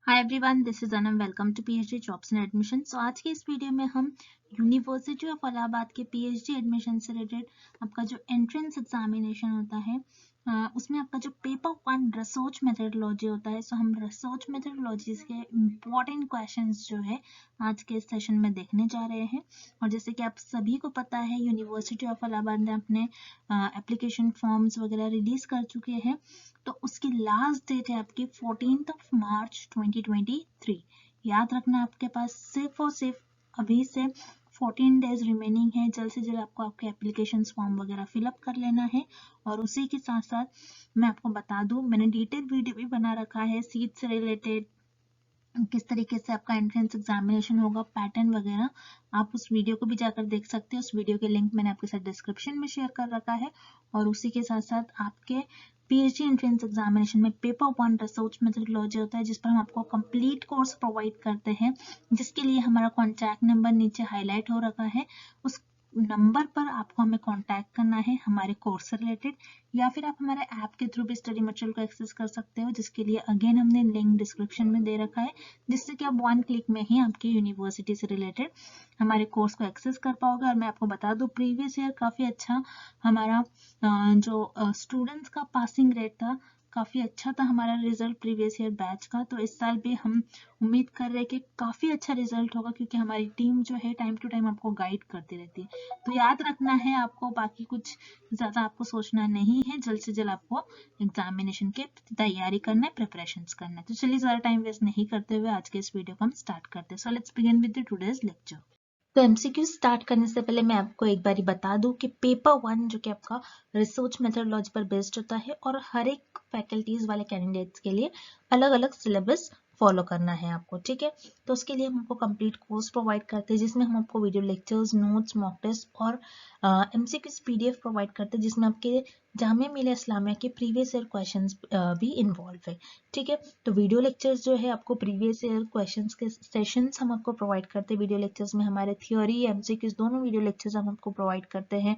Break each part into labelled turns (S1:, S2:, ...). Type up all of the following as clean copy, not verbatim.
S1: Hi everyone, this is Anam. Welcome to PhD jobs and admission. So आज के इस video में हम यूनिवर्सिटी ऑफ इलाहाबाद के पीएचडी एडमिशन से रिलेटेड आपका जो एंट्रेंस एग्जामिनेशन होता है उसमें आपका जो पेपर वन रिसर्च मेथडोलॉजी होता है, सो हम रिसर्च मेथडोलॉजीज के इम्पॉर्टेंट क्वेश्चंस जो है आज के इस सेशन में देखने जा रहे हैं। और जैसे कि आप सभी को पता है, यूनिवर्सिटी ऑफ इलाहाबाद ने अपने एप्लीकेशन फॉर्म्स वगैरह रिलीज कर चुके हैं। तो उसकी लास्ट डेट है आपकी 14th ऑफ मार्च 2023। याद रखना, आपके पास सिर्फ और सिर्फ अभी से 14 डेज रिमेनिंग है। जल्द से जल्द आपको आपके एप्लीकेशन फॉर्म वगैरह फिलअप कर लेना है। और उसी के साथ साथ मैं आपको बता दूं, मैंने डिटेल वीडियो भी बना रखा है सीट से रिलेटेड, किस तरीके से आपका एंट्रेंस एग्जामिनेशन होगा, पैटर्न वगैरह। आप उस वीडियो को भी जाकर देख सकते हैं। उस वीडियो के लिंक मैंने आपके साथ डिस्क्रिप्शन में शेयर कर रखा है। और उसी के साथ साथ आपके पीएचडी एंट्रेंस एग्जामिनेशन में पेपर वन रिसर्च मेथडोलॉजी होता है, जिस पर हम आपको कंप्लीट कोर्स प्रोवाइड करते हैं, जिसके लिए हमारा कॉन्टैक्ट नंबर नीचे हाईलाइट हो रखा है। उस नंबर पर आपको हमें कांटेक्ट करना है हमारे कोर्स से रिलेटेड, या फिर आप हमारे ऐप के थ्रू भी स्टडी मटेरियल को एक्सेस कर सकते हो, जिसके लिए अगेन हमने लिंक डिस्क्रिप्शन में दे रखा है, जिससे कि आप वन क्लिक में ही आपकी यूनिवर्सिटी से रिलेटेड हमारे कोर्स को एक्सेस कर पाओगे। और मैं आपको बता दूं, प्रीवियस ईयर काफ़ी अच्छा हमारा जो स्टूडेंट्स का पासिंग रेट था, काफ़ी अच्छा था हमारा रिजल्ट प्रीवियस ईयर बैच का। तो इस साल भी हम उम्मीद कर रहे हैं कि काफ़ी अच्छा रिजल्ट होगा, क्योंकि हमारी टीम जो है टाइम टू टाइम आपको गाइड करती रहती है। तो याद रखना है आपको, बाकी कुछ ज़्यादा आपको सोचना नहीं है। जल्द से जल्द आपको एग्जामिनेशन की तैयारी करना है, प्रिपरेशंस करना है। तो चलिए ज़्यादा टाइम वेस्ट नहीं करते हुए आज के इस वीडियो को हम स्टार्ट करते हैं। So let's begin with the today's lecture. तो एमसीक्यू स्टार्ट करने से पहले मैं आपको एक बारी बता दूं कि पेपर वन जो कि आपका रिसर्च मेथडोलॉजी पर बेस्ड होता है, और हर एक फैकल्टीज वाले कैंडिडेट्स के लिए अलग अलग सिलेबस फॉलो करना है आपको, ठीक है। तो उसके लिए हम आपको कंप्लीट कोर्स प्रोवाइड करते हैं, जिसमें हम आपको video lectures, notes, mock test और एमसीक्यूज पीडीएफ प्रोवाइड करते हैं, जिसमें आपके जामिया मिलिया इस्लामिया के प्रीवियस ईयर क्वेश्चंस भी इन्वॉल्व है, ठीक है। तो वीडियो लेक्चर्स जो है आपको प्रीवियस ईयर क्वेश्चंस के सेशंस हम आपको प्रोवाइड करते हैं। वीडियो लेक्चर्स में हमारे थियोरी, एमसीक्यूज दोनों वीडियो लेक्चर्स हम आपको प्रोवाइड करते हैं।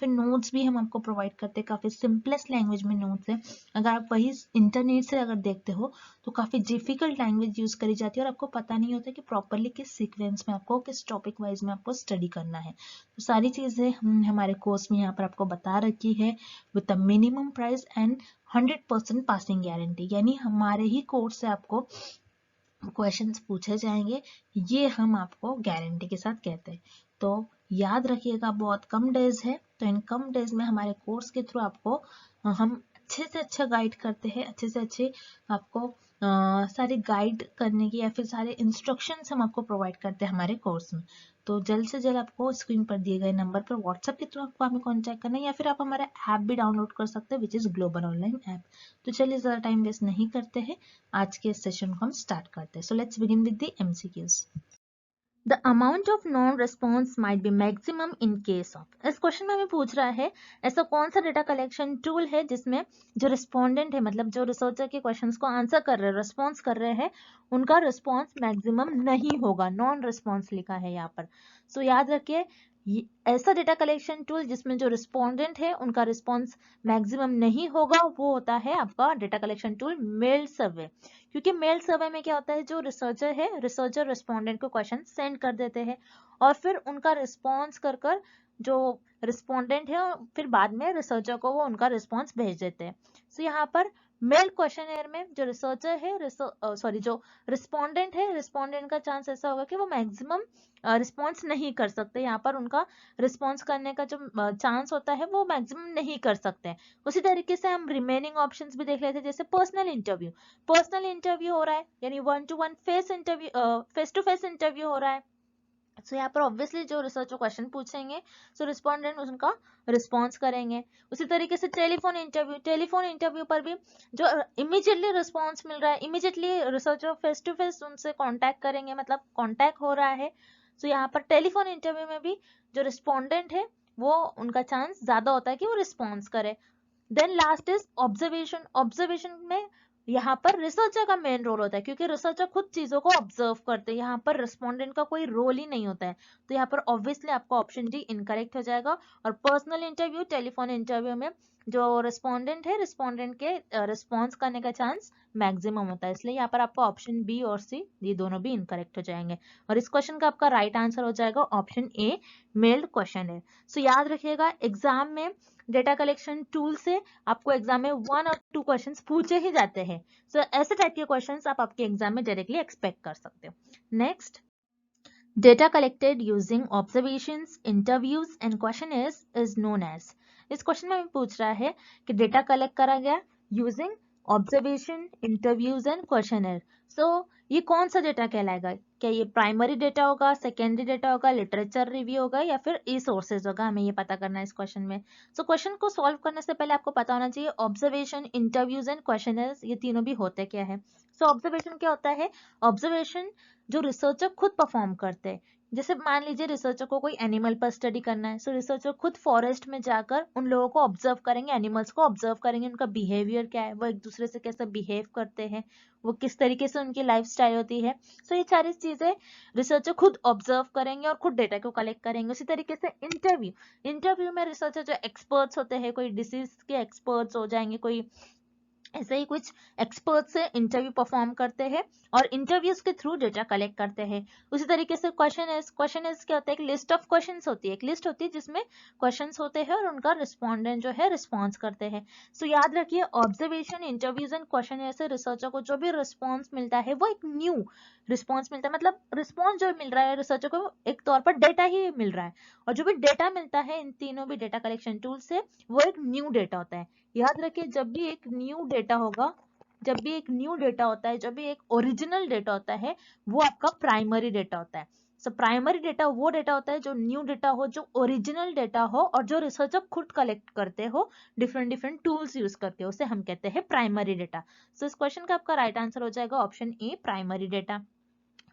S1: फिर नोट्स भी हम आपको प्रोवाइड करते हैं, काफ़ी सिंपलेस्ट लैंग्वेज में नोट्स है। अगर आप वही इंटरनेट से अगर देखते हो तो काफ़ी डिफिकल्ट लैंग्वेज यूज़ करी जाती है, और आपको पता नहीं होता कि प्रॉपरली किस सीक्वेंस में आपको, किस टॉपिक वाइज में आपको स्टडी करना है। तो सारी चीज़ें हम हमारे कोर्स में यहाँ पर आपको बता रखी है, with a minimum price and 100% passing guarantee. यानी हमारे ही कोर्स से आपको क्वेश्चंस पूछे जाएंगे, ये हम आपको गारंटी के साथ कहते हैं। तो याद रखिएगा, बहुत कम डेज है, तो इन कम डेज में हमारे कोर्स के थ्रू आपको हम अच्छे से अच्छा गाइड करते हैं, अच्छे से अच्छे आपको सारे गाइड करने की या फिर सारे इंस्ट्रक्शंस हम आपको प्रोवाइड करते हैं हमारे कोर्स में। तो जल्द से जल्द आपको स्क्रीन पर दिए गए नंबर पर व्हाट्सएप के थ्रू आपको हमें कॉन्टैक्ट करना है, या फिर आप हमारा ऐप भी डाउनलोड कर सकते हैं, which is global online app. तो चलिए ज़्यादा टाइम वेस्ट नहीं करते हैं, आज के इस सेशन को हम स्टार्ट करते हैं। So let's begin with the MCQs. The amount of non response might be maximum in case of. इस क्वेश्चन में हमें पूछ रहा है ऐसा कौन सा डेटा कलेक्शन टूल है जिसमें जो रिस्पोंडेंट है, मतलब जो रिसर्चर के क्वेश्चंस को आंसर कर रहे हैं, रिस्पॉन्स कर रहे हैं, उनका रिस्पॉन्स मैक्सिमम नहीं होगा। नॉन रिस्पॉन्स लिखा है यहाँ पर। सो याद रखिए, ऐसा डेटा कलेक्शन टूल जिसमें जो रिस्पोंडेंट है उनका रिस्पॉन्स मैक्सिमम नहीं होगा, वो होता है आपका डेटा कलेक्शन टूल मेल सर्वे। क्योंकि मेल सर्वे में क्या होता है, जो रिसर्चर है, रिसर्चर रिस्पोंडेंट को क्वेश्चन सेंड कर देते हैं, और फिर उनका रिस्पॉन्स कर कर जो रिस्पोंडेंट है फिर बाद में रिसर्चर को वो उनका रिस्पॉन्स भेज देते हैं। सो यहाँ पर मेल क्वेश्चनर में जो रिसर्चर है, सॉरी जो रिस्पोंडेंट है, रिस्पोंडेंट का चांस ऐसा होगा कि वो मैक्सिमम रिस्पॉन्स नहीं कर सकते। यहाँ पर उनका रिस्पॉन्स करने का जो चांस होता है वो मैक्सिमम नहीं कर सकते हैं। उसी तरीके से हम रिमेनिंग ऑप्शंस भी देख लेते हैं, जैसे पर्सनल इंटरव्यू। पर्सनल इंटरव्यू हो रहा है, यानी 1-to-1 face interview, face to face interview हो रहा है। सो यहाँ पर ऑब्वियसली जो रिसर्चर क्वेश्चन पूछेंगे, सो रिस्पोंडेंट उनका रिस्पॉन्स करेंगे। उसी तरीके से टेलीफोन इंटरव्यू, टेलीफोन इंटरव्यू पर भी जो इमीडिएटली रिस्पॉन्स मिल रहा है, immediately researcher face to face उनसे कांटेक्ट करेंगे, मतलब कांटेक्ट हो रहा है। सो यहाँ पर टेलीफोन इंटरव्यू में भी जो रिस्पोंडेंट है वो उनका चांस ज्यादा होता है कि वो रिस्पॉन्स करे। Then last is observation. Observation में यहाँ पर रिसर्चर का मेन रोल होता है, क्योंकि रिसर्चर खुद चीजों को ऑब्जर्व करते हैं, यहाँ पर रिस्पोंडेंट का कोई रोल ही नहीं होता है। तो यहाँ पर ऑब्वियसली आपका ऑप्शन डी इनकरेक्ट हो जाएगा। और पर्सनल इंटरव्यू, टेलीफोन इंटरव्यू में जो रिस्पोंडेंट है, रिस्पोंडेंट के रिस्पॉन्स करने का चांस मैक्सिमम होता है, इसलिए यहाँ पर आपको ऑप्शन बी और सी ये दोनों भी इनकरेक्ट हो जाएंगे और इस क्वेश्चन का आपका राइट आंसर हो जाएगा ऑप्शन ए, मेल्ड क्वेश्चन है। सो याद रखिएगा एग्जाम में डेटा कलेक्शन टूल से आपको एग्जाम में 1 और 2 क्वेश्चंस पूछे ही जाते हैं। सो ऐसे टाइप के क्वेश्चंस आप आपके एग्जाम में डायरेक्टली एक्सपेक्ट कर सकते हो। Next, data collected using observations, interviews and questionnaires is known as। इस क्वेश्चन में पूछ रहा है कि डेटा कलेक्ट करा गया using observation, interviews and questionnaire. So ये कौन सा डेटा कहलाएगा? क्या ये प्राइमरी डेटा होगा, सेकेंडरी डेटा होगा, लिटरेचर रिव्यू होगा या फिर ई सोर्सेज होगा? हमें ये पता करना है इस क्वेश्चन में। सो क्वेश्चन को सॉल्व करने से पहले आपको पता होना चाहिए ऑब्जर्वेशन, इंटरव्यूज एंड क्वेश्चनर्स ये तीनों भी होते क्या है। सो ऑब्जर्वेशन क्या होता है? ऑब्जर्वेशन जो रिसर्चर खुद परफॉर्म करते हैं, जैसे मान लीजिए रिसर्चर को कोई एनिमल पर स्टडी करना है, सो रिसर्चर खुद फॉरेस्ट में जाकर उन लोगों को ऑब्जर्व करेंगे, एनिमल्स को ऑब्जर्व करेंगे, उनका बिहेवियर क्या है, वो एक दूसरे से कैसे बिहेव करते हैं, वो किस तरीके से उनकी लाइफस्टाइल होती है। सो ये सारी चीजें रिसर्चर खुद ऑब्जर्व करेंगे और खुद डेटा को कलेक्ट करेंगे। उसी तरीके से इंटरव्यू में रिसर्चर जो एक्सपर्ट्स होते हैं, कोई डिसीज के एक्सपर्ट्स हो जाएंगे, कोई ऐसे ही कुछ एक्सपर्ट से इंटरव्यू परफॉर्म करते हैं और इंटरव्यूज के थ्रू डेटा कलेक्ट करते हैं। उसी तरीके से क्वेश्चन क्या होता है? एक लिस्ट ऑफ क्वेश्चंस होती है, एक लिस्ट होती है जिसमें क्वेश्चंस होते हैं और उनका रिस्पोंडेंट जो है रिस्पॉन्स करते हैं। सो याद रखिए ऑब्जर्वेशन, इंटरव्यूज एंड क्वेश्चन से रिसर्चर को जो भी रिस्पॉन्स मिलता है वो एक न्यू रिस्पॉन्स मिलता है, मतलब रिस्पॉन्स जो मिल रहा है रिसर्चर को एक तौर पर डेटा ही मिल रहा है और जो भी डेटा मिलता है इन तीनों भी डेटा कलेक्शन टूल से वो एक न्यू डेटा होता है। याद रखिए जब भी एक न्यू डेटा होगा, जब भी एक न्यू डेटा होता है, जब भी एक ओरिजिनल डेटा होता है वो आपका प्राइमरी डेटा होता है। सो प्राइमरी डेटा वो डेटा होता है जो न्यू डेटा हो, जो ओरिजिनल डेटा हो और जो रिसर्चर खुद कलेक्ट करते हो डिफरेंट डिफरेंट टूल्स यूज करके, उसे हम कहते हैं प्राइमरी डेटा। सो इस क्वेश्चन का आपका राइट आंसर हो जाएगा ऑप्शन ए, प्राइमरी डेटा।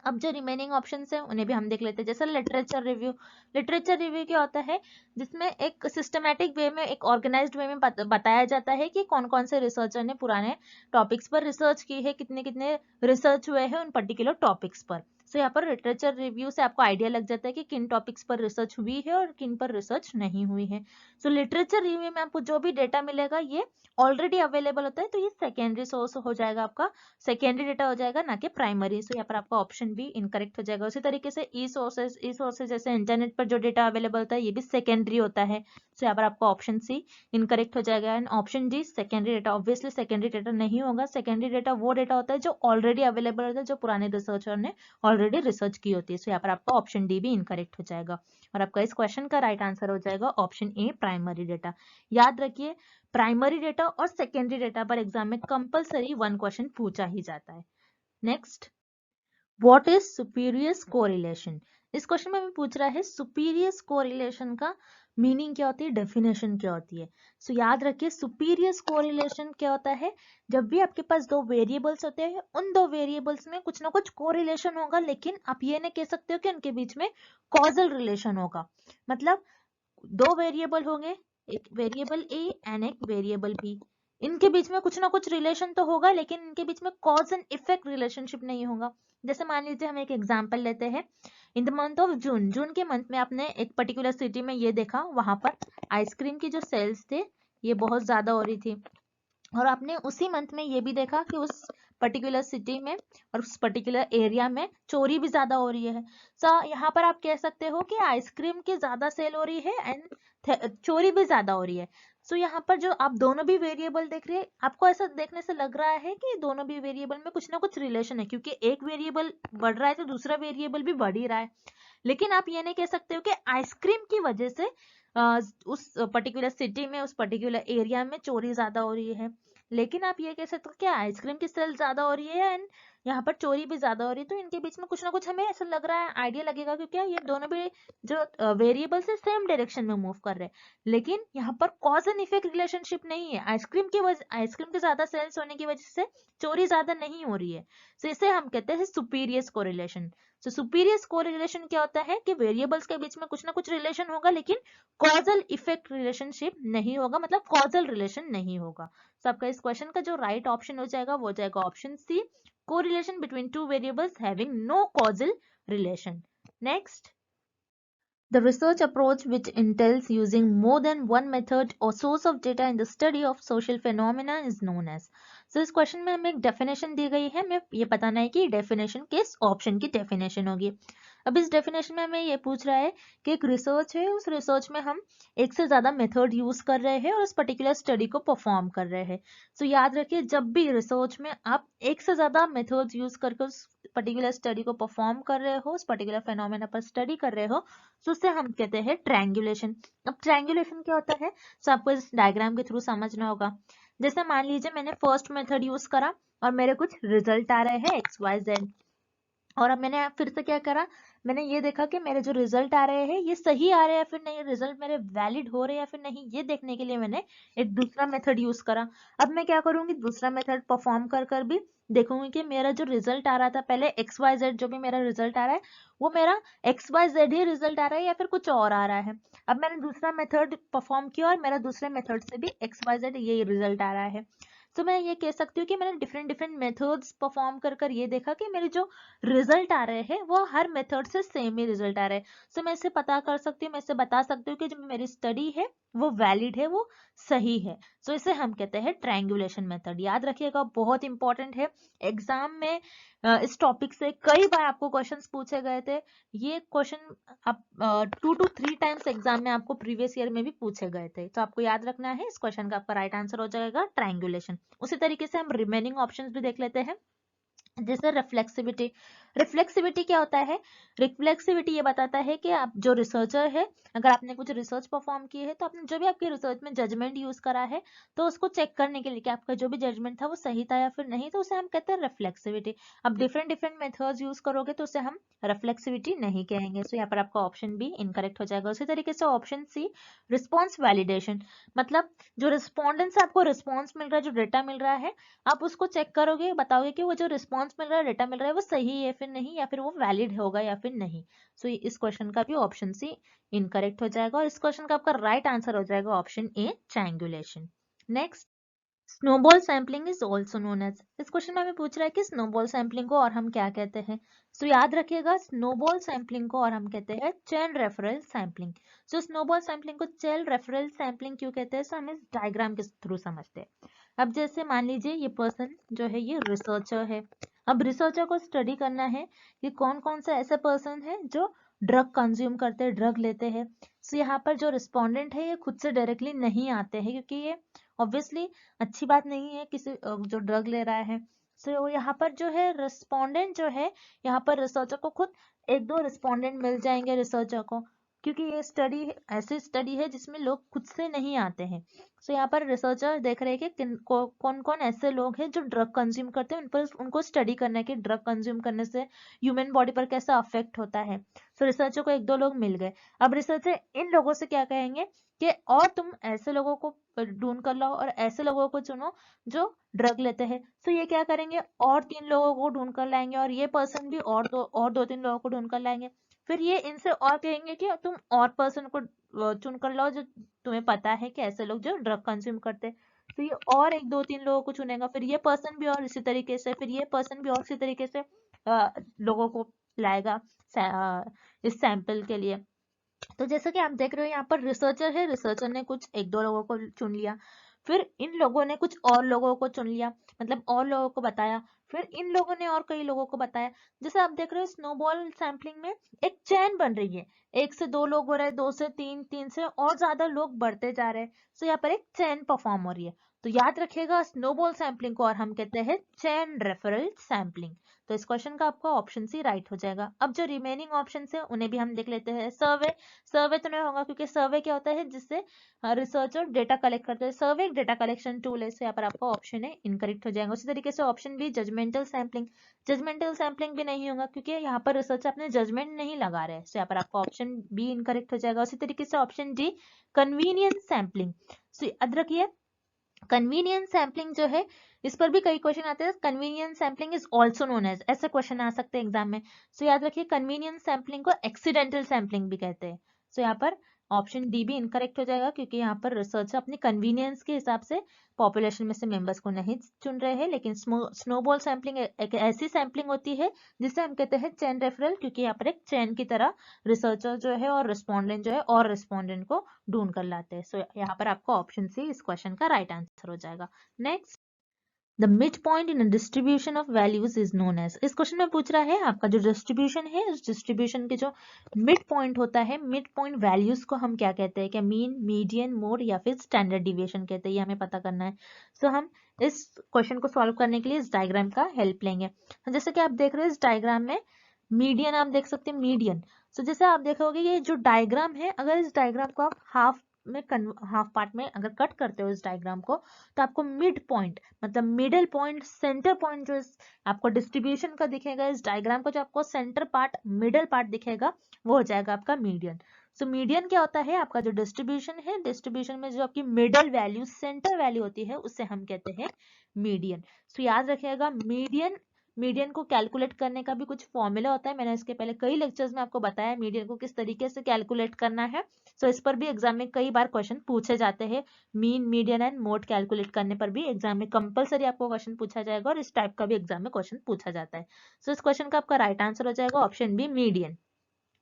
S1: अब जो रिमेनिंग ऑप्शंस हैं उन्हें भी हम देख लेते हैं। जैसे लिटरेचर रिव्यू क्या होता है? जिसमें एक सिस्टमैटिक वे में, एक ऑर्गेनाइज्ड वे में बताया जाता है कि कौन कौन से रिसर्चर ने पुराने टॉपिक्स पर रिसर्च की है, कितने कितने रिसर्च हुए हैं उन पर्टिकुलर टॉपिक्स पर। सो यहाँ पर लिटरेचर रिव्यू से आपको आइडिया लग जाता है कि किन टॉपिक्स पर रिसर्च हुई है और किन पर रिसर्च नहीं हुई है। सो लिटरेचर रिव्यू में आपको जो भी डेटा मिलेगा ये ऑलरेडी अवेलेबल होता है, तो ये सेकेंडरी सोर्स हो जाएगा, आपका सेकेंडरी डेटा हो जाएगा, ना कि प्राइमरी। सो यहाँ पर आपका ऑप्शन बी इनकरेक्ट हो जाएगा। उसी तरीके से ई सोर्सेज जैसे इंटरनेट पर जो डेटा अवेलेबल होता है ये भी सेकेंडरी होता है। सो यहाँ पर आपका ऑप्शन सी इनकरेक्ट हो जाएगा and option D secondary data. Obviously secondary data नहीं होगा, सेकेंडरी डेटा वो डेटा होता है जो ऑलरेडी अवेलेबल होता है, जो पुराने रिसर्चर ने ऑलरेडी रिसर्च की होती है। सो यहाँ पर आपका ऑप्शन डी भी इनकरेक्ट हो जाएगा और आपका इस क्वेश्चन का राइट आंसर हो जाएगा ऑप्शन ए, प्राइमरी डेटा। याद रखिए प्राइमरी डेटा और सेकेंडरी डेटा पर एग्जाम में कंपलसरी 1 क्वेश्चन पूछा ही जाता है। Next, what is spurious correlation? इस क्वेश्चन में हमें पूछ रहा है सुपीरियस कोरिलेशन का मीनिंग क्या होती है, डेफिनेशन क्या होती है। सो याद रखिए सुपीरियस कोरिलेशन क्या होता है? जब भी आपके पास 2 वेरिएबल्स होते हैं, उन 2 वेरिएबल्स में कुछ ना कुछ कोरिलेशन होगा, लेकिन आप ये नहीं कह सकते हो कि उनके बीच में कॉजल रिलेशन होगा। मतलब 2 वेरिएबल होंगे, एक वेरिएबल ए एंड एक वेरिएबल बी, इनके बीच में कुछ ना कुछ रिलेशन तो होगा, लेकिन इनके बीच में कॉज एंड इफेक्ट रिलेशनशिप नहीं होगा। जैसे मान लीजिए हम एक एग्जांपल लेते हैं, in the month of June के मंथ में आपने एक पर्टिकुलर सिटी में ये देखा, वहां पर आइसक्रीम की जो सेल्स थे ये बहुत ज्यादा हो रही थी और आपने उसी मंथ में ये भी देखा कि उस पर्टिकुलर सिटी में और उस पर्टिकुलर एरिया में चोरी भी ज्यादा हो रही है। सो यहाँ पर आप कह सकते हो कि आइसक्रीम की ज्यादा सेल हो रही है एंड चोरी भी ज्यादा हो रही है। सो यहाँ पर जो आप दोनों भी वेरिएबल देख रहे हैं, आपको ऐसा देखने से लग रहा है कि दोनों भी वेरिएबल में कुछ ना कुछ रिलेशन है, क्योंकि एक वेरिएबल बढ़ रहा है तो दूसरा वेरिएबल भी बढ़ ही रहा है। लेकिन आप ये नहीं कह सकते हो कि आइसक्रीम की वजह से उस पर्टिकुलर सिटी में, उस पर्टिकुलर एरिया में चोरी ज्यादा हो रही है। लेकिन आप ये कह सकते हो कि आइसक्रीम की सेल ज्यादा हो रही है एंड यहाँ पर चोरी भी ज्यादा हो रही है, तो इनके बीच में कुछ ना कुछ हमें ऐसा लग रहा है, आइडिया लगेगा, क्योंकि ये दोनों भी जो वेरिएबल्स है सेम डायरेक्शन में मूव कर रहे हैं। लेकिन यहाँ पर कॉज एंड इफेक्ट रिलेशनशिप नहीं है, आइसक्रीम के ज्यादा सेल्स होने की वजह से चोरी ज्यादा नहीं हो रही है। तो इसे हम कहते हैं सुपीरियस कोरिलेशन। तो सुपीरियस कोरिलेशन क्या होता है कि वेरिएबल्स के बीच में कुछ ना कुछ रिलेशन होगा, लेकिन कॉजल इफेक्ट रिलेशनशिप नहीं होगा, मतलब कॉजल रिलेशन नहीं होगा। तो आपका इस क्वेश्चन का जो राइट ऑप्शन हो जाएगा वो हो जाएगा option C, correlation between 2 variables having no causal relation. Next, The research approach which entails using more than one method or source of data in the study of social phenomena is known as. So इस question में हमें एक definition दी गई है, हमें ये बताना है कि डेफिनेशन किस ऑप्शन की डेफिनेशन होगी। अब इस डेफिनेशन में हमें ये पूछ रहा है कि एक रिसर्च है, उस रिसर्च में हम एक से ज्यादा मेथड यूज कर रहे हैं और उस पर्टिकुलर स्टडी को परफॉर्म कर रहे हैं। सो याद रखिए, जब भी रिसर्च में आप एक से ज्यादा मेथड्स यूज करके उस पर्टिकुलर स्टडी को परफॉर्म कर रहे हो, उस पर्टिकुलर फेनोमेना पर स्टडी कर रहे हो, तो उसे हम कहते हैं ट्रायंगुलेशन। अब ट्रायंगुलेशन क्या होता है, तो आपको इस डायग्राम के थ्रू समझना होगा। जैसे मान लीजिए मैंने फर्स्ट मेथड यूज करा और मेरे कुछ रिजल्ट आ रहे हैं XYZ, और अब मैंने फिर से क्या करा, मैंने ये देखा कि मेरे जो रिजल्ट आ रहे हैं ये सही आ रहे हैं या फिर नहीं, रिजल्ट मेरे वैलिड हो रहे हैं या फिर नहीं, ये देखने के लिए मैंने एक दूसरा मेथड यूज करा। अब मैं क्या करूंगी, दूसरा मेथड परफॉर्म कर कर भी देखूंगी कि मेरा जो रिजल्ट आ रहा था पहले XYZ, जो भी मेरा रिजल्ट आ रहा है वो मेरा XYZ ही रिजल्ट आ रहा है या फिर कुछ और आ रहा है। अब मैंने दूसरा मेथड परफॉर्म किया और मेरा दूसरे मेथड से भी XYZ यही रिजल्ट आ रहा है। तो मैं ये कह सकती हूँ कि मैंने डिफरेंट डिफरेंट मेथड्स परफॉर्म कर कर ये देखा कि मेरे जो रिजल्ट आ रहे हैं वो हर मेथड से सेम ही रिजल्ट आ रहे हैं। सो मैं इससे पता कर सकती हूँ, मैं इससे बता सकती हूँ कि जो मेरी स्टडी है वो वैलिड है, वो सही है। सो इसे हम कहते हैं ट्रायंगुलेशन मेथड। याद रखिएगा, बहुत इंपॉर्टेंट है। एग्जाम में इस टॉपिक से कई बार आपको क्वेश्चंस पूछे गए थे। ये क्वेश्चन आप 2 to 3 टाइम्स एग्जाम में आपको प्रीवियस ईयर में भी पूछे गए थे, तो आपको याद रखना है। इस क्वेश्चन का आपका राइट आंसर हो जाएगा ट्रायंगुलेशन। उसी तरीके से हम रिमेनिंग ऑप्शंस भी देख लेते हैं। जैसे रिफ्लेक्सिविटी। रिफ्लेक्सिविटी क्या होता है, रिफ्लेक्सिविटी ये बताता है कि आप जो रिसर्चर है, अगर आपने कुछ रिसर्च परफॉर्म की है तो आपने जो भी आपकी रिसर्च में जजमेंट यूज करा है, तो उसको चेक करने के लिए कि आपका जो भी जजमेंट था वो सही था या फिर नहीं, तो उसे हम कहते हैं रिफ्लेक्सिविटी। अब डिफरेंट डिफरेंट मेथड्स यूज करोगे तो उसे हम रिफ्लेक्सिविटी नहीं कहेंगे। सो यहाँ पर आपका ऑप्शन बी इनकरेक्ट हो जाएगा। उसी तरीके से ऑप्शन सी रिस्पॉन्स वैलिडेशन, मतलब जो रिस्पॉन्डेंट से आपको रिस्पॉन्स मिल रहा है, जो डेटा मिल रहा है, आप उसको चेक करोगे, बताओगे कि वो जो रिस्पॉन्स मिल रहा है, डेटा मिल रहा है, वो सही है फिर नहीं, या फिर वो वैलिड होगा या फिर नहीं। सो इस क्वेश्चन का भी ऑप्शन सी इनकरेक्ट हो जाएगा और इस क्वेश्चन का आपका राइट आंसर हो जाएगा option A triangulation. Next, snowball sampling is also known as. इस क्वेश्चन में हमें पूछ रहा है कि स्नोबॉल सैम्पलिंग को और हम क्या कहते हैं। सो याद रखिएगा, स्नोबॉल सैम्पलिंग को और हम कहते हैं चेन रेफरल सैम्पलिंग। सो स्नोबॉल सैम्पलिंग को चेन रेफरल सैम्पलिंग क्यों कहते हैं, सो हम इस डायग्राम के थ्रू समझते हैं। अब जैसे मान लीजिए ये पर्सन जो है ये रिसर्चर है। अब रिसर्चर को स्टडी करना है कि कौन कौन से ऐसे पर्सन है जो ड्रग कंज्यूम करते हैं, ड्रग लेते हैं। सो यहाँ पर जो रिस्पोंडेंट है ये खुद से डायरेक्टली नहीं आते हैं, क्योंकि ये ऑब्वियसली अच्छी बात नहीं है किसी जो ड्रग ले रहा है। सो यहाँ पर जो है रिस्पोंडेंट जो है, यहाँ पर रिसर्चर को खुद एक दो रिस्पोंडेंट मिल जाएंगे रिसर्चर को, क्योंकि ये स्टडी ऐसी स्टडी है जिसमें लोग खुद से नहीं आते हैं। सो यहाँ पर रिसर्चर देख रहे हैं कि कौन कौन ऐसे लोग हैं जो ड्रग कंज्यूम करते हैं, उन पर उनको स्टडी करना है कि ड्रग कंज्यूम करने से ह्यूमन बॉडी पर कैसा अफेक्ट होता है। सो रिसर्चर को एक दो लोग मिल गए। अब रिसर्चर इन लोगों से क्या कहेंगे कि और तुम ऐसे लोगों को ढूंढ कर लाओ और ऐसे लोगों को चुनो जो ड्रग लेते हैं। सो ये क्या करेंगे, और 3 लोगों को ढूंढ कर लाएंगे और ये पर्सन भी और दो तीन लोगों को ढूंढ कर लाएंगे। फिर ये इनसे और कहेंगे कि तुम और पर्सन को चुन कर लाओ जो तुम्हें पता है कि ऐसे लोग जो ड्रग कंज्यूम करते हैं। तो ये और एक दो तीन लोगों को चुनेगा, फिर ये पर्सन भी और इसी तरीके से, फिर ये पर्सन भी और इसी तरीके से लोगों को लाएगा इस सैंपल के लिए। तो जैसे कि आप देख रहे हो यहाँ पर रिसर्चर है, रिसर्चर ने कुछ एक दो लोगों को चुन लिया, फिर इन लोगों ने कुछ और लोगों को चुन लिया, मतलब और लोगों को बताया, फिर इन लोगों ने और कई लोगों को बताया। जैसे आप देख रहे हो स्नोबॉल सैम्पलिंग में एक चेन बन रही है, 1 से 2 लोग हो रहे हैं, 2 से 3, 3 से और ज्यादा लोग बढ़ते जा रहे हैं। तो यहाँ पर एक चेन परफॉर्म हो रही है। तो याद रखिएगा, स्नोबॉल सैम्पलिंग को और हम कहते हैं चेन रेफरल सैम्पलिंग। तो इस क्वेश्चन का आपका ऑप्शन सी राइट हो जाएगा। अब जो रिमेनिंग ऑप्शन है उन्हें भी हम देख लेते हैं। सर्वे, सर्वे तो नहीं होगा क्योंकि सर्वे क्या होता है जिससे रिसर्चर डेटा कलेक्ट करते हैं। सर्वे एक डेटा कलेक्शन टूल है, यहाँ पर आपका ऑप्शन है इनकरेक्ट हो जाएगा। उसी तरीके से option B judgemental sampling, judgemental sampling भी नहीं होगा क्योंकि यहाँ पर रिसर्चर अपने जजमेंट नहीं लगा रहे हैं। यहाँ पर आपका ऑप्शन बी इनकरेक्ट हो जाएगा। उसी तरीके से ऑप्शन डी कन्वीनियंस सैम्पलिंग। याद रखिए, कन्वीनियंस सैम्पलिंग जो है इस पर भी कई क्वेश्चन आते हैं। Convenience sampling is also known as, ऐसे क्वेश्चन आ सकते हैं एग्जाम में। याद रखिए, कन्वीनियंस सैम्पलिंग को एक्सीडेंटल सैम्पलिंग भी कहते हैं। यहाँ पर ऑप्शन डी भी इनकरेक्ट हो जाएगा, क्योंकि यहाँ पर रिसर्चर अपनी कन्वीनियंस के हिसाब से पॉपुलेशन में से मेंबर्स को नहीं चुन रहे हैं। लेकिन स्नोबॉल सैम्पलिंग एक ऐसी सैम्पलिंग होती है जिसे हम कहते हैं चेन रेफरल, क्योंकि यहाँ पर एक चेन की तरह रिसर्चर जो है और रिस्पॉन्डेंट जो है और रिस्पॉन्डेंट को ढूंढ कर लाते हैं। सो यहाँ पर आपका ऑप्शन सी इस क्वेश्चन का राइट आंसर हो जाएगा। Next, the mid point in distribution of values is known as. इस क्वेश्चन में पूछ रहा है आपका जो डिस्ट्रीब्यूशन है, उस डिस्ट्रीब्यूशन के जो मिड पॉइंट होता है, मिड पॉइंट वैल्यूज को हम क्या कहते हैं, क्या मीन, मीडियन, मोड या फिर स्टैंडर्ड डिविएशन कहते हैं, ये हमें पता करना है। सो हम इस क्वेश्चन को सॉल्व करने के लिए इस डायग्राम का हेल्प लेंगे। जैसे कि आप देख रहे हो इस डायग्राम में मीडियन आप देख सकते हैं, मीडियन। सो जैसे आप देखोगे ये जो डायग्राम है, अगर इस डायग्राम को आप हाफ पार्ट में अगर कट करते हो इस डायग्राम को, तो आपको मिड पॉइंट मतलब मिडिल पॉइंट, सेंटर पॉइंट जो आपको डिस्ट्रीब्यूशन का दिखेगा इस डायग्राम का, जो आपको सेंटर पार्ट, मिडिल पार्ट दिखेगा, वो हो जाएगा आपका मीडियन। सो मीडियन क्या होता है, आपका जो डिस्ट्रीब्यूशन है, डिस्ट्रीब्यूशन में जो आपकी मिडिल वैल्यू, सेंटर वैल्यू होती है, उससे हम कहते हैं मीडियन। सो याद रखिएगा, मीडियन को कैलकुलेट करने का भी कुछ फॉर्मूला होता है। मैंने इसके पहले कई लेक्चर्स में आपको बताया मीडियन को किस तरीके से कैलकुलेट करना है। सो इस पर भी एग्जाम में कई बार क्वेश्चन पूछे जाते हैं। Mean, median and mode calculate करने पर भी एग्जाम में कंपलसरी आपको क्वेश्चन पूछा जाएगा, और इस टाइप का भी एग्जाम में क्वेश्चन पूछा जाता है। सो इस क्वेश्चन का आपका राइट आंसर हो जाएगा ऑप्शन बी, मीडियन।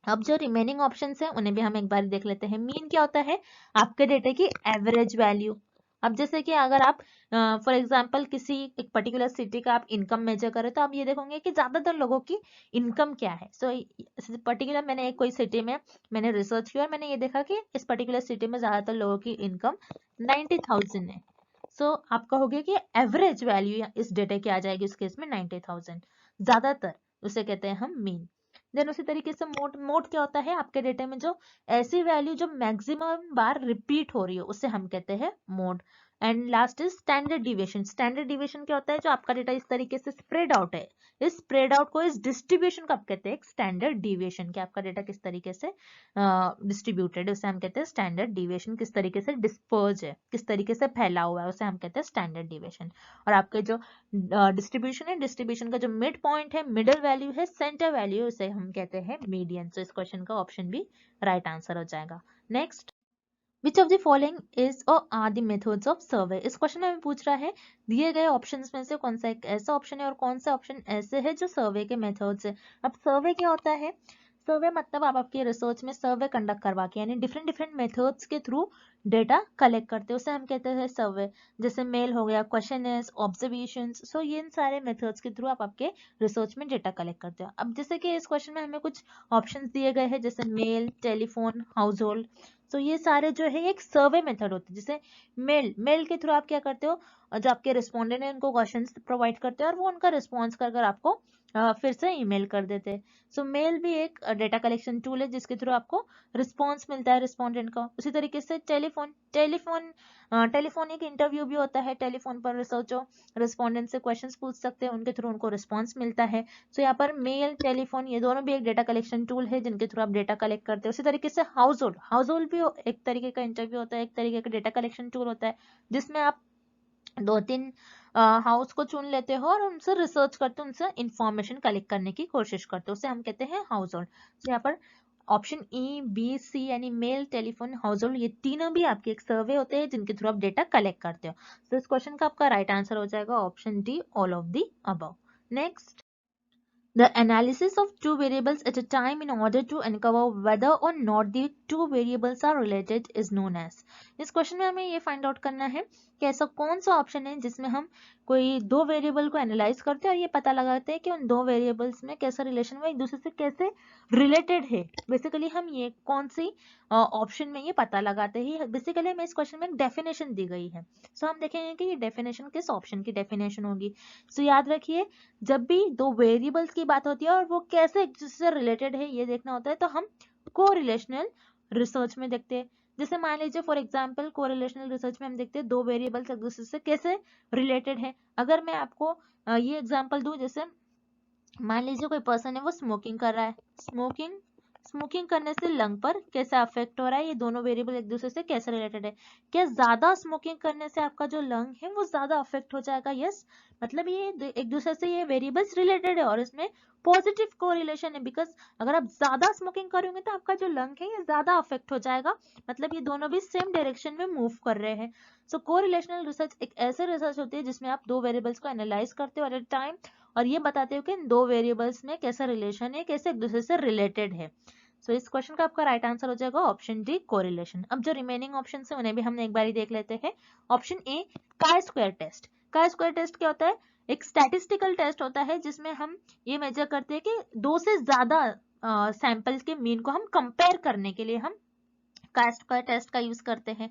S1: अब जो रिमेनिंग ऑप्शंस हैं उन्हें भी हम एक बार देख लेते हैं। मीन क्या होता है, आपके डेटा की एवरेज वैल्यू। अब जैसे कि अगर आप फॉर एग्जांपल किसी एक पर्टिकुलर सिटी का आप इनकम मेजर करें, तो आप ये देखोगे कि ज्यादातर लोगों की इनकम क्या है। सो पर्टिकुलर मैंने कोई सिटी में मैंने रिसर्च किया और मैंने ये देखा कि इस पर्टिकुलर सिटी में ज्यादातर लोगों की इनकम 90,000 है। सो आप कहोगे कि एवरेज वैल्यू इस डेटा की आ जाएगी इस केस में 90,000, ज्यादातर, उसे कहते हैं हम मीन। देन उसी तरीके से मोड क्या होता है, आपके डेटा में जो ऐसी वैल्यू जो मैक्सिमम बार रिपीट हो रही हो, उसे हम कहते हैं mode. And last is standard deviation. Standard deviation क्या होता है, जो आपका डेटा इस तरीके से स्प्रेड आउट है, इस स्प्रेड आउट को, इस डिस्ट्रीब्यूशन को आप कहते हैं स्टैंडर्ड डिविएशन। कि आपका डेटा किस तरीके से डिस्ट्रीब्यूटेड है, उसे हम कहते हैं स्टैंडर्ड डिविएशन। किस तरीके से डिस्पर्ज है, किस तरीके से फैला हुआ है, उसे हम कहते हैं स्टैंडर्ड डिविएशन। और आपके जो डिस्ट्रीब्यूशन है, डिस्ट्रीब्यूशन का जो मिड पॉइंट है, मिडिल वैल्यू है, सेंटर वैल्यू, उसे हम कहते हैं मीडियन। सो इस क्वेश्चन का ऑप्शन भी राइट आंसर हो जाएगा। Next, which of the following is और are the methods of survey. इस क्वेश्चन में हमें पूछ रहा है दिए गए ऑप्शंस में से कौन सा एक ऐसा ऑप्शन है और कौन सा ऑप्शन ऐसे है जो सर्वे के मेथड्स है। अब सर्वे क्या होता है, सर्वे मतलब आप आपके रिसर्च में सर्वे कंडक्ट करवा के, यानी डिफरेंट डिफरेंट मेथड्स के थ्रू डेटा कलेक्ट करते हैं, उसे हम कहते हैं सर्वे। जैसे मेल हो गया, क्वेश्चनर्स, ऑब्जर्वेशंस। सो ये इन सारे मेथड्स के थ्रू आप आपके रिसर्च में डेटा कलेक्ट करते हो। अब जैसे कि इस क्वेश्चन में हमें कुछ ऑप्शंस दिए गए हैं, जैसे मेल, टेलीफोन, हाउस होल्ड। तो ये सारे जो है एक सर्वे मेथड होते हैं। जैसे मेल के थ्रू आप क्या करते हो, जो आपके रिस्पोंडेंट है उनको क्वेश्चंस प्रोवाइड करते हो और वो उनका रिस्पॉन्स कर कर आपको फिर से ईमेल कर देते हैं। सो मेल भी एक डेटा कलेक्शन टूल है जिसके थ्रू आपको रिस्पॉन्स मिलता है रिस्पोंडेंट का। उसी तरीके से टेलीफोन एक इंटरव्यू भी होता है। टेलीफोन पर रिसर्चर रिस्पोंडेंट से क्वेश्चंस पूछ सकते हैं, उनके थ्रू उनको रिस्पॉन्स मिलता है। सो यहाँ पर मेल, टेलीफोन, ये दोनों भी एक डेटा कलेक्शन टूल है जिनके थ्रू आप डेटा कलेक्ट करते हैं। उसी तरीके से हाउस होल्ड भी एक तरीके का इंटरव्यू होता है, एक तरीके का डेटा कलेक्शन टूल होता है, जिसमें आप 2-3 हाउस को चुन लेते हो और उनसे रिसर्च करते हो, उनसे इंफॉर्मेशन कलेक्ट करने की कोशिश करते हो, उसे हम कहते हैं हाउस होल्ड। तो यहाँ पर ऑप्शन ई, बी, सी यानी मेल, टेलीफोन, हाउस होल्ड, ये तीनों भी आपके एक सर्वे होते हैं जिनके थ्रू आप डेटा कलेक्ट करते हो। तो इस क्वेश्चन का आपका राइट आंसर हो जाएगा option D, all of the above. Next, the analysis of two variables at a time in order to uncover whether or not the two variables are related is known as। इस question में हमें ये find out करना है कि ऐसा कौन सा ऑप्शन है जिसमें हम कोई दो वेरिएबल को एनालाइज करते हैं और ये पता लगाते हैं कि उन दो वेरिएबल्स में कैसा रिलेशन है, एक दूसरे से कैसे रिलेटेड है। बेसिकली हम ये कौन सी ऑप्शन में ये पता लगाते हैं। बेसिकली हमें इस क्वेश्चन में एक डेफिनेशन दी गई है। सो हम देखेंगे कि ये डेफिनेशन किस ऑप्शन की डेफिनेशन होगी। सो याद रखिए, जब भी दो वेरिएबल्स की बात होती है और वो कैसे एक दूसरे से रिलेटेड है ये देखना होता है, तो हम कोरिलेशनल रिसर्च में देखते हैं। जैसे मान लीजिए फॉर एग्जांपल कोरिलेशनल रिसर्च में हम देखते हैं दो वेरिएबल्स एक दूसरे से कैसे रिलेटेड है। अगर मैं आपको ये एग्जांपल दूं, जैसे मान लीजिए कोई पर्सन है वो स्मोकिंग कर रहा है, स्मोकिंग करने से लंग पर कैसा अफेक्ट हो रहा है, ये दोनों वेरिएबल एक दूसरे से कैसे रिलेटेड है। क्या ज्यादा स्मोकिंग करने से आपका जो लंग है वो ज्यादा अफेक्ट हो जाएगा? यस, मतलब ये एक दूसरे से ये वेरिएबल्स रिलेटेड है और इसमें पॉजिटिव कोरिलेशन है, बिकॉज अगर आप ज्यादा स्मोकिंग करोगे तो आपका जो लंग है ये ज्यादा अफेक्ट हो जाएगा, मतलब ये दोनों भी सेम डायरेक्शन में मूव कर रहे हैं। सो कोरिलेशनल रिसर्च एक ऐसे रिसर्च होती है जिसमें आप दो वेरिएबल्स को एनालाइज करते हो एट अ टाइम और ये बताते हो कि इन दो वेरिएबल्स में कैसा रिलेशन है, कैसे एक दूसरे से रिलेटेड है। सो इस क्वेश्चन का आपका राइट आंसर हो जाएगा ऑप्शन डी कोरिलेशन। अब जो रिमेनिंग ऑप्शन है उन्हें भी हमने एक बार देख लेते हैं। Option A chi square test. Chi square test क्या होता है? एक स्टैटिस्टिकल टेस्ट होता है जिसमें हम ये मेजर करते हैं कि दो से ज्यादा सैंपल्स के मीन को हम कंपेयर करने के लिए हम काई स्क्वायर टेस्ट का यूज करते हैं।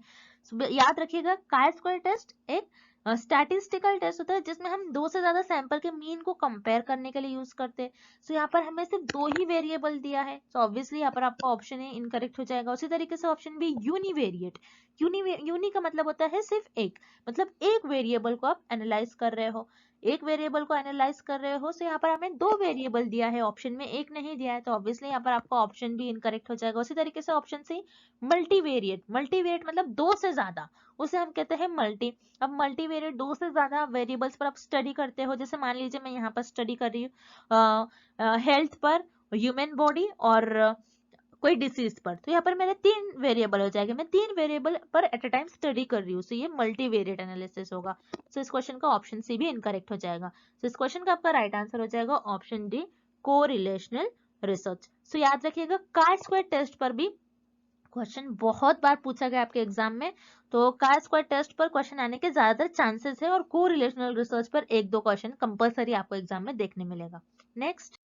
S1: याद रखिएगा काई स्क्वायर टेस्ट एक स्टैटिस्टिकल टेस्ट होता है जिसमें हम दो से ज्यादा सैंपल के मीन को कंपेयर करने के लिए यूज करते हैं। सो यहाँ पर हमें सिर्फ दो ही वेरिएबल दिया है, तो ऑब्वियसली यहाँ पर आपका ऑप्शन ए इनकरेक्ट हो जाएगा। उसी तरीके से ऑप्शन बी यूनिवेरिएट। यूनी का मतलब होता है सिर्फ एक, मतलब एक वेरिएबल को आप एनालाइज कर रहे हो, एक वेरिएबल को एनालाइज कर रहे हो। सो यहाँ पर हमें दो वेरिएबल दिया है, ऑप्शन में एक नहीं दिया है, तो ऑब्वियसली यहाँ पर आपका ऑप्शन बी इनकरेक्ट हो जाएगा। उसी तरीके से ऑप्शन सी मल्टीवेरिएट। मल्टीवेरिएट मतलब दो से ज्यादा, उसे हम कहते हैं मल्टी। अब मल्टीवेरिएट दो से ज्यादा वेरिएबल्स पर आप स्टडी करते हो, जैसे मान लीजिए मैं यहाँ पर स्टडी कर रही हूँ हेल्थ पर, ह्यूमन बॉडी और कोई डिसीज पर, तो यहाँ पर मेरे तीन वेरिएबल हो जाएंगे, मैं तीन वेरिएबल पर एट अ टाइम स्टडी कर रही हूँ, सो ये मल्टीवेरिएट एनालिसिस होगा। सो इस क्वेश्चन का ऑप्शन सी भी इनकरेक्ट हो जाएगा। सो इस क्वेश्चन का आपका राइट आंसर हो जाएगा ऑप्शन डी कोरिलेशनल रिसर्च। सो याद रखिएगा काई स्क्वायर टेस्ट पर भी क्वेश्चन बहुत बार पूछा गया आपके एग्जाम में, तो काई स्क्वायर टेस्ट पर क्वेश्चन आने के ज्यादातर चांसेस है और कोरिलेशनल रिसर्च पर एक दो क्वेश्चन कंपलसरी आपको एग्जाम में देखने मिलेगा। Next,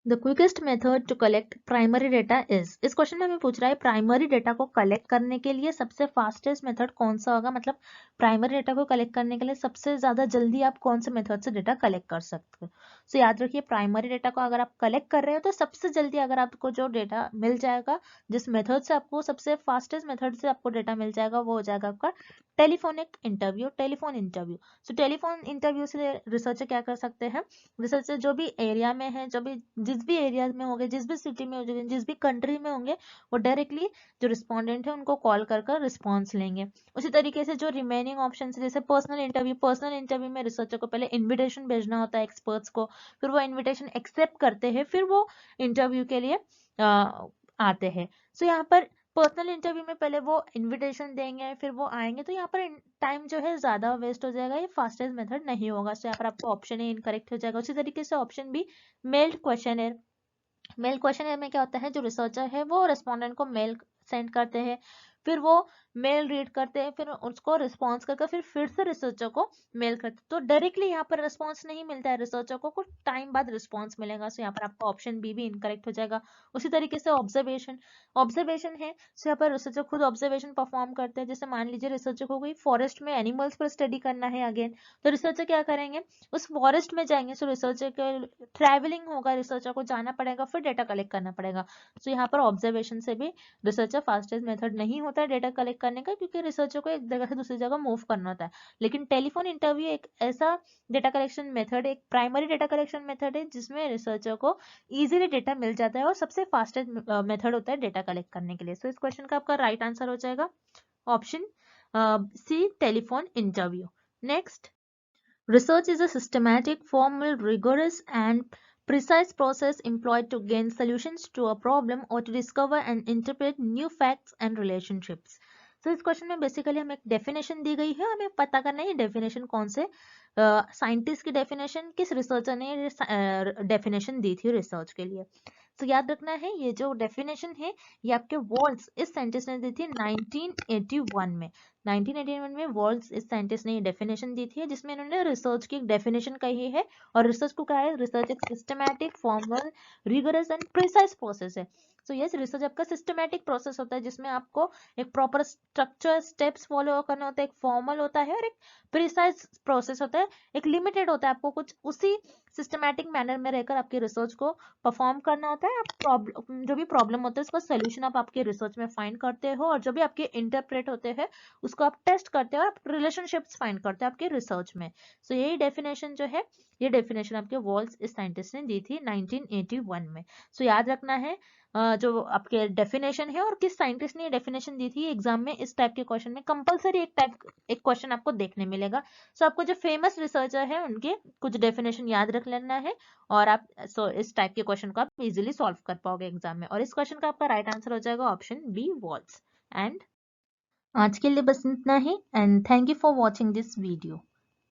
S1: the quickest method to collect primary data is. इस क्वेश्चन में हमें पूछ रहा है प्राइमरी डेटा को कलेक्ट करने के लिए सबसे फास्टेस्ट मेथड कौन सा होगा, मतलब प्राइमरी डेटा को कलेक्ट करने के लिए सबसे ज्यादा जल्दी आप कौन से मेथड से डेटा कलेक्ट कर सकते हो। सो याद रखिए प्राइमरी डेटा को अगर आप कलेक्ट कर रहे हो तो सबसे जल्दी अगर आपको जो डेटा मिल जाएगा, जिस मेथड से आपको सबसे फास्टेस्ट मेथड से आपको डेटा मिल जाएगा, वो हो जाएगा आपका टेलीफोनिक इंटरव्यू, टेलीफोन इंटरव्यू। सो टेलीफोन इंटरव्यू से रिसर्चर क्या कर सकते हैं, रिसर्चर जो भी एरिया में है, जो भी जिस भी एरिया में होंगे, जिस भी सिटी में होंगे, जिस भी कंट्री में होंगे, वो डायरेक्टली जो रिस्पोंडेंट है उनको कॉल कर रिस्पॉन्स लेंगे। उसी तरीके से जो रिमेनिंग ऑप्शन है जैसे पर्सनल इंटरव्यू, पर्सनल इंटरव्यू में रिसर्चर को पहले इन्विटेशन भेजना होता है एक्सपर्ट्स को, फिर वो इन्विटेशन एक्सेप्ट करते हैं, फिर वो इंटरव्यू के लिए आते हैं। सो यहाँ पर पर्सनल इंटरव्यू में पहले वो इन्विटेशन देंगे, फिर वो आएंगे, तो यहाँ पर टाइम जो है ज्यादा वेस्ट हो जाएगा, ये फास्टेस्ट मेथड नहीं होगा। सो यहाँ पर आपको ऑप्शन ए इनकरेक्ट हो जाएगा। उसी तरीके से option B mailed questionnaire. Mail questionnaire में क्या होता है, जो रिसर्चर है वो रेस्पोंडेंट को मेल सेंड करते हैं, फिर वो मेल रीड करते हैं, फिर उसको रिस्पॉन्स करके फिर से रिसर्चर को मेल करते हैं, तो डायरेक्टली यहाँ पर रिस्पॉन्स नहीं मिलता है रिसर्चर को, कुछ टाइम बाद रिस्पॉन्स मिलेगा। सो यहाँ पर आपका ऑप्शन बी भी इनकरेक्ट हो जाएगा। उसी तरीके से ऑब्जर्वेशन, ऑब्जर्वेशन है, सो यहाँ पर रिसर्चर खुद ऑब्जर्वेशन परफॉर्म करते हैं। जैसे मान लीजिए रिसर्चर को कोई फॉरेस्ट में एनिमल्स पर स्टडी करना है अगेन, तो रिसर्चर क्या करेंगे, उस फॉरेस्ट में जाएंगे, सो रिसर्चर के ट्रैवलिंग होगा, रिसर्चर को जाना पड़ेगा, फिर डेटा कलेक्ट करना पड़ेगा। सो यहाँ पर ऑब्जर्वेशन से भी रिसर्चर फास्टेस्ट मेथड नहीं होता है डेटा कलेक्ट करने का, क्योंकि रिसर्चर को एक जगह से दूसरी जगह मूव करना होता है। लेकिन टेलीफोन इंटरव्यू एक ऐसा डेटा कलेक्शन मेथड, एक प्राइमरी डेटा कलेक्शन मेथड है जिसमें रिसर्चर को इजीली डेटा मिल जाता है और सबसे फास्टेस्ट मेथड होता है डेटा कलेक्ट करने के लिए। सो इस क्वेश्चन का आपका राइट आंसर हो जाएगा option C telephone interview. Next, research is a systematic, formal, rigorous, and precise process employed to gain solutions to a problem or to discover and interpret new facts and relationships. So इस question में basically हमें एक definition दी गई है, हमें पता करना है डेफिनेशन कौन से साइंटिस्ट की डेफिनेशन, किस रिसर्चर ने डेफिनेशन दी थी रिसर्च के लिए। तो याद रखना है ये जो डेफिनेशन है ये आपके वॉल्स इस साइंटिस्ट ने दी थी 1981 में। 1981 में वॉल्स इस साइंटिस्ट ने ये डेफिनेशन दी थी जिसमें इन्होंने रिसर्च की एक डेफिनेशन कही है, और रिसर्च को कहा है रिसर्च एक systematic, formal, rigorous and precise process है। सो यस, रिसर्च आपका सिस्टमैटिक प्रोसेस होता है जिसमें आपको एक प्रॉपर स्ट्रक्चर, स्टेप्स फॉलो करना होता है, एक फॉर्मल होता है और एक प्रिसाइज प्रोसेस होता है, एक लिमिटेड होता है, आपको कुछ उसी सिस्टमैटिक मैनर में रहकर आपकी रिसर्च को परफॉर्म करना होता है। आप प्रॉब्लम, जो भी प्रॉब्लम होता है उसका सोल्यूशन आप आपके रिसर्च में फाइंड करते हो, और जो भी आपके इंटरप्रेट होते हैं उसको आप टेस्ट करते हो, आप रिलेशनशिप्स फाइंड करते हो आपके रिसर्च में। सो यही डेफिनेशन जो है, ये डेफिनेशन आपके वॉल्स इस साइंटिस्ट ने दी थी 1981 में। सो याद रखना है जो आपके डेफिनेशन है और किस साइंटिस्ट ने ये डेफिनेशन दी थी एग्जाम में, इस टाइप के क्वेश्चन में कंपलसरी एक क्वेश्चन आपको देखने मिलेगा। सो आपको जो फेमस रिसर्चर है उनके कुछ डेफिनेशन याद रख लेना है और आप इस टाइप के क्वेश्चन को आप इजीली सॉल्व कर पाओगे एग्जाम में। और इस क्वेश्चन का आपका राइट आंसर हो जाएगा ऑप्शन बी, वॉल्स। एंड आज के लिए बस इतना ही, and thank you for watching this video.